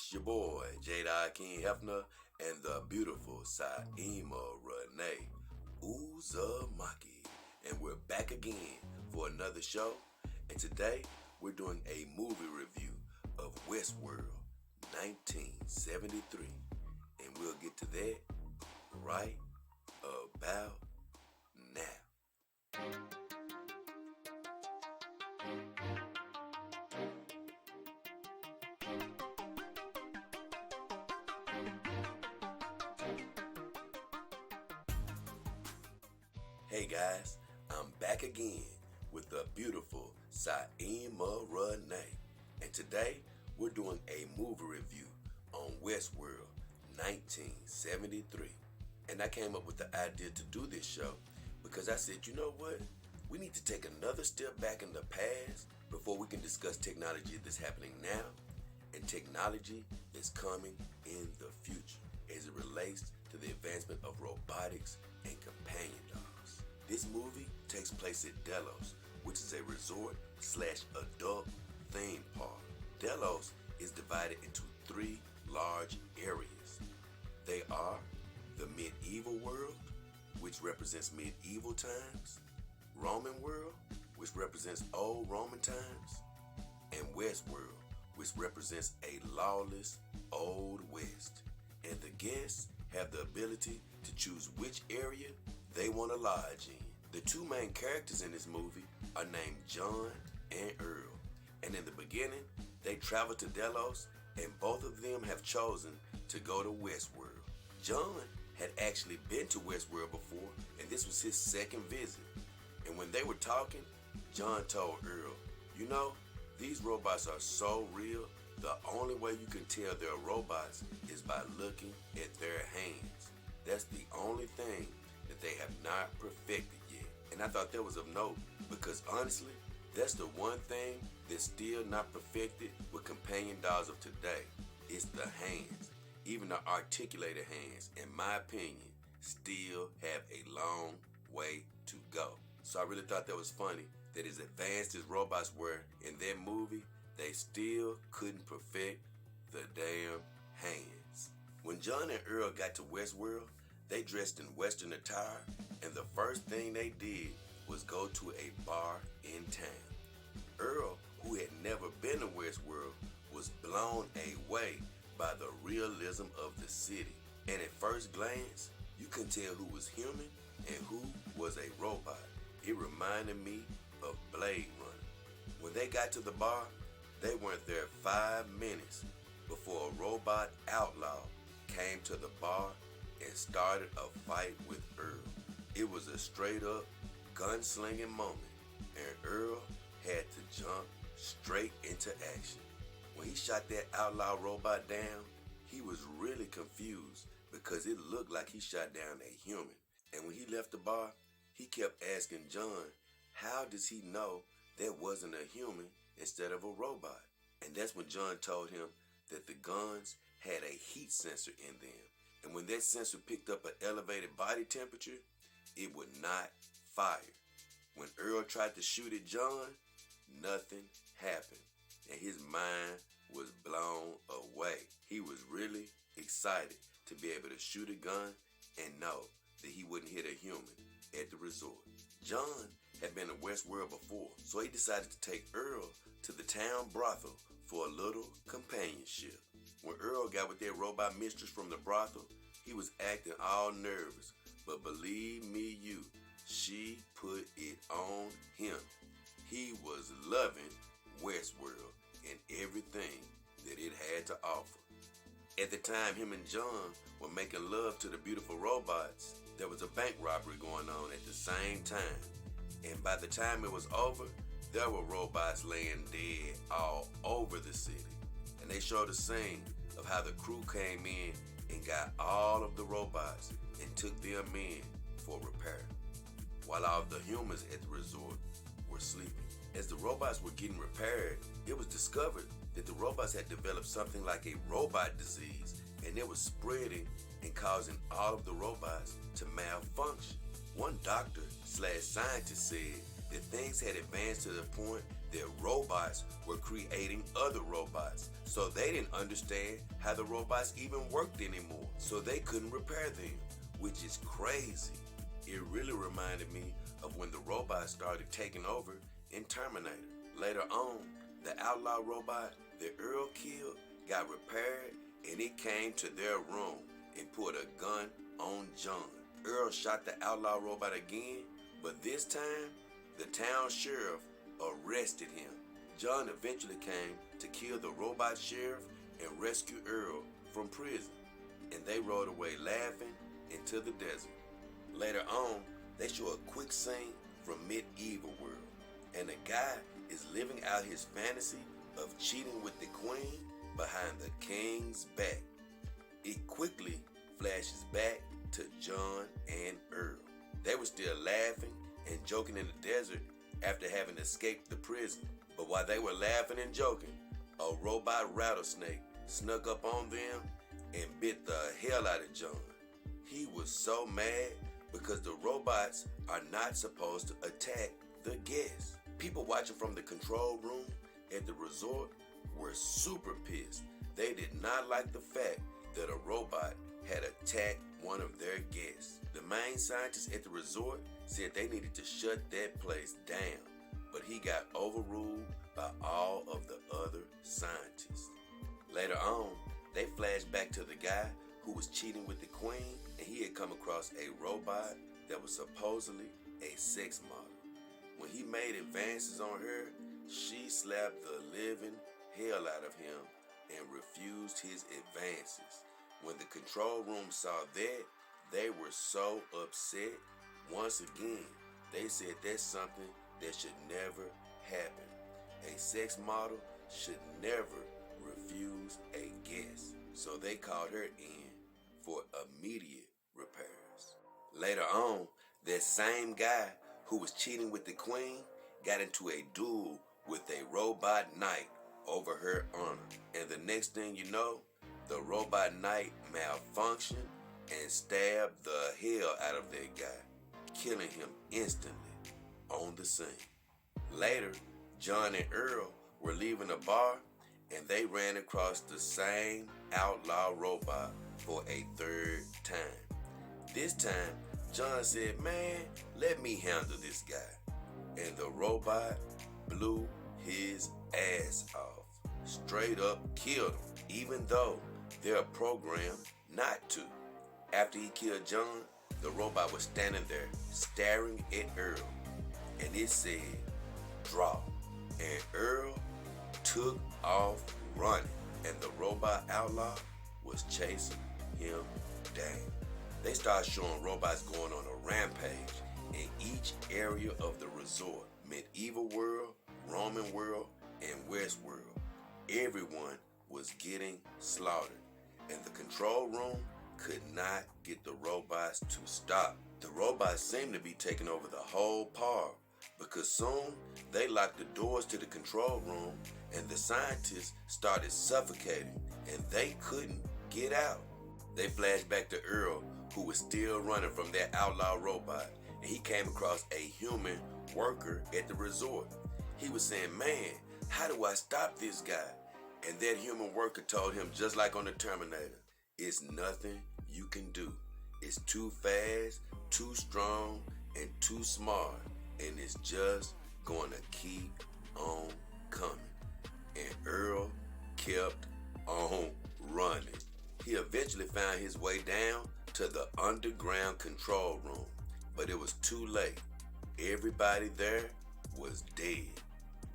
It's your boy, Jada King Hefner, and the beautiful Saima Renee Uzumaki. And we're back again for another show. And today, we're doing a movie review of Westworld 1973. And we'll get to that right about now. Hey guys, I'm back again with the beautiful Saima Renee. And today we're doing a movie review on Westworld 1973. And I came up with the idea to do this show because I said, you know what? We need to take another step back in the past before we can discuss technology that's happening now and technology that's coming in the future as it relates to the advancement of robotics and companion dogs. This movie takes place at Delos, which is a resort/adult theme park. Delos is divided into three large areas. They are the medieval world, which represents medieval times, Roman world, which represents old Roman times, and Westworld, which represents a lawless Old West. And the guests have the ability to choose which area they want to lodge in. The two main characters in this movie are named John and Earl. And in the beginning, they travel to Delos, and both of them have chosen to go to Westworld. John had actually been to Westworld before, and this was his second visit. And when they were talking, John told Earl, you know, these robots are so real, the only way you can tell they're robots is by looking at their hands. That's the only thing that they have not perfected yet. And I thought that was of note because honestly, that's the one thing that's still not perfected with companion dogs of today. It's the hands. Even the articulated hands, in my opinion, still have a long way to go. So I really thought that was funny that as advanced as robots were in that movie, they still couldn't perfect the damn hands. When John and Earl got to Westworld, they dressed in Western attire, and the first thing they did was go to a bar in town. Earl, who had never been to Westworld, was blown away by the realism of the city. And at first glance, you couldn't tell who was human and who was a robot. It reminded me of Blade Runner. When they got to the bar, they weren't there 5 minutes before a robot outlaw came to the bar and started a fight with Earl. It was a straight up gunslinging moment, and Earl had to jump straight into action. When he shot that outlaw robot down, he was really confused because it looked like he shot down a human. And when he left the bar, he kept asking John, how does he know that wasn't a human instead of a robot? And that's when John told him that the guns had a heat sensor in them. And when that sensor picked up an elevated body temperature, it would not fire. When Earl tried to shoot at John, nothing happened. And his mind was blown away. He was really excited to be able to shoot a gun and know that he wouldn't hit a human at the resort. John had been to Westworld before, so he decided to take Earl to the town brothel for a little companionship. When Earl got with that robot mistress from the brothel, he was acting all nervous, but believe me you, she put it on him. He was loving Westworld and everything that it had to offer. At the time him and John were making love to the beautiful robots, there was a bank robbery going on at the same time. And by the time it was over, there were robots laying dead all over the city. And they showed a scene of how the crew came in and got all of the robots and took them in for repair, while all of the humans at the resort were sleeping. As the robots were getting repaired, it was discovered that the robots had developed something like a robot disease, and it was spreading and causing all of the robots to malfunction. One doctor/scientist said that things had advanced to the point that that robots were creating other robots, so they didn't understand how the robots even worked anymore, so they couldn't repair them, which is crazy. It really reminded me of when the robots started taking over in Terminator. Later on, the outlaw robot that Earl killed got repaired, and it came to their room and put a gun on John. Earl shot the outlaw robot again, but this time, the town sheriff arrested him. John eventually came to kill the robot sheriff and rescue Earl from prison, and they rode away laughing into the desert. Later on, they show a quick scene from medieval world, and a guy is living out his fantasy of cheating with the queen behind the king's back. It quickly flashes back to John and Earl. They were still laughing and joking in the desert after having escaped the prison. But while they were laughing and joking, a robot rattlesnake snuck up on them and bit the hell out of John. He was so mad because the robots are not supposed to attack the guests. People watching from the control room at the resort were super pissed. They did not like the fact that a robot had attacked one of their guests. The main scientist at the resort said they needed to shut that place down, but he got overruled by all of the other scientists. Later on, they flashed back to the guy who was cheating with the queen, and he had come across a robot that was supposedly a sex model. When he made advances on her, she slapped the living hell out of him and refused his advances. When the control room saw that, they were so upset. Once again, they said that's something that should never happen. A sex model should never refuse a guest. So they called her in for immediate repairs. Later on, that same guy who was cheating with the queen got into a duel with a robot knight over her honor. And the next thing you know, the robot knight malfunctioned and stabbed the hell out of that guy, killing him instantly on the scene. Later, John and Earl were leaving a bar, and they ran across the same outlaw robot for a third time. This time, John said, "Man, let me handle this guy." And the robot blew his ass off. Straight up killed him, even though they're programmed not to. After he killed John, the robot was standing there staring at Earl, and it said, "Draw." And Earl took off running, and the robot outlaw was chasing him down. They started showing robots going on a rampage in each area of the resort: medieval world, Roman world, and Westworld. Everyone was getting slaughtered, and the control room could not get the robots to stop. The robots seemed to be taking over the whole park, because soon they locked the doors to the control room, and the scientists started suffocating, and they couldn't get out. They flashed back to Earl, who was still running from that outlaw robot, and he came across a human worker at the resort. He was saying, "Man, how do I stop this guy?" And that human worker told him, just like on the Terminator, "It's nothing you can do. It's too fast, too strong, and too smart, and it's just going to keep on coming." And Earl kept on running. He eventually found his way down to the underground control room, but it was too late. Everybody there was dead.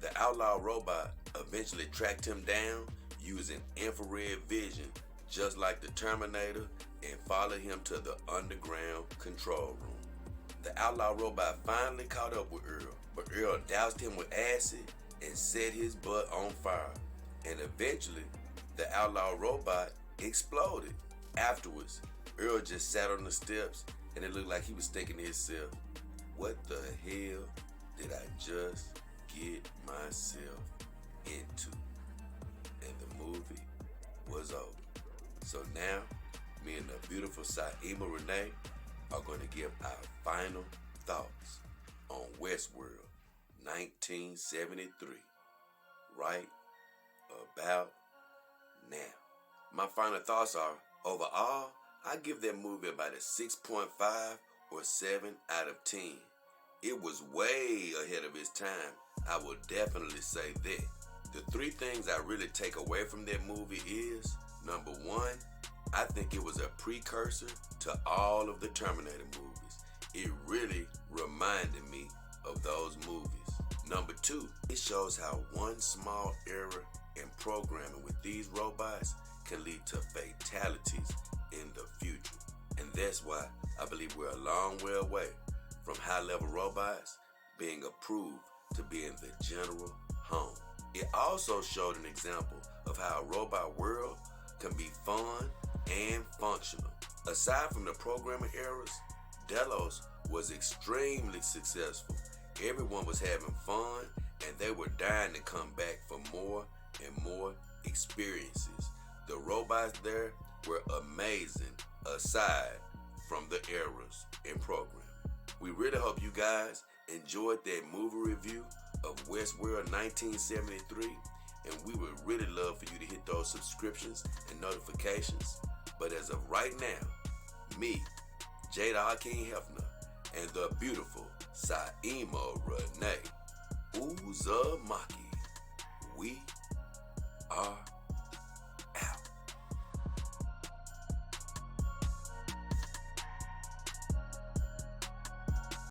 The outlaw robot eventually tracked him down using infrared vision, just like the Terminator, and followed him to the underground control room. The outlaw robot finally caught up with Earl, but Earl doused him with acid and set his butt on fire. And eventually, the outlaw robot exploded. Afterwards, Earl just sat on the steps, and it looked like he was thinking to himself, "What the hell did I just get myself into?" And the movie was over. So now, me and the beautiful Saima Renee are going to give our final thoughts on Westworld 1973. right about now. My final thoughts are, overall, I give that movie about a 6.5 or 7 out of 10. It was way ahead of its time. I will definitely say that. The three things I really take away from that movie is, number one, I think it was a precursor to all of the Terminator movies. It really reminded me of those movies. Number two, it shows how one small error in programming with these robots can lead to fatalities in the future. And that's why I believe we're a long way away from high-level robots being approved to be in the general home. It also showed an example of how a robot world can be fun and functional. Aside from the programming errors, Delos was extremely successful. Everyone was having fun and they were dying to come back for more and more experiences. The robots there were amazing aside from the errors in programming. We really hope you guys enjoyed that movie review of Westworld 1973, and we would really love for you to hit those subscriptions and notifications. But as of right now, me, Jada Hakeem Hefner, and the beautiful Saima Renee Uzumaki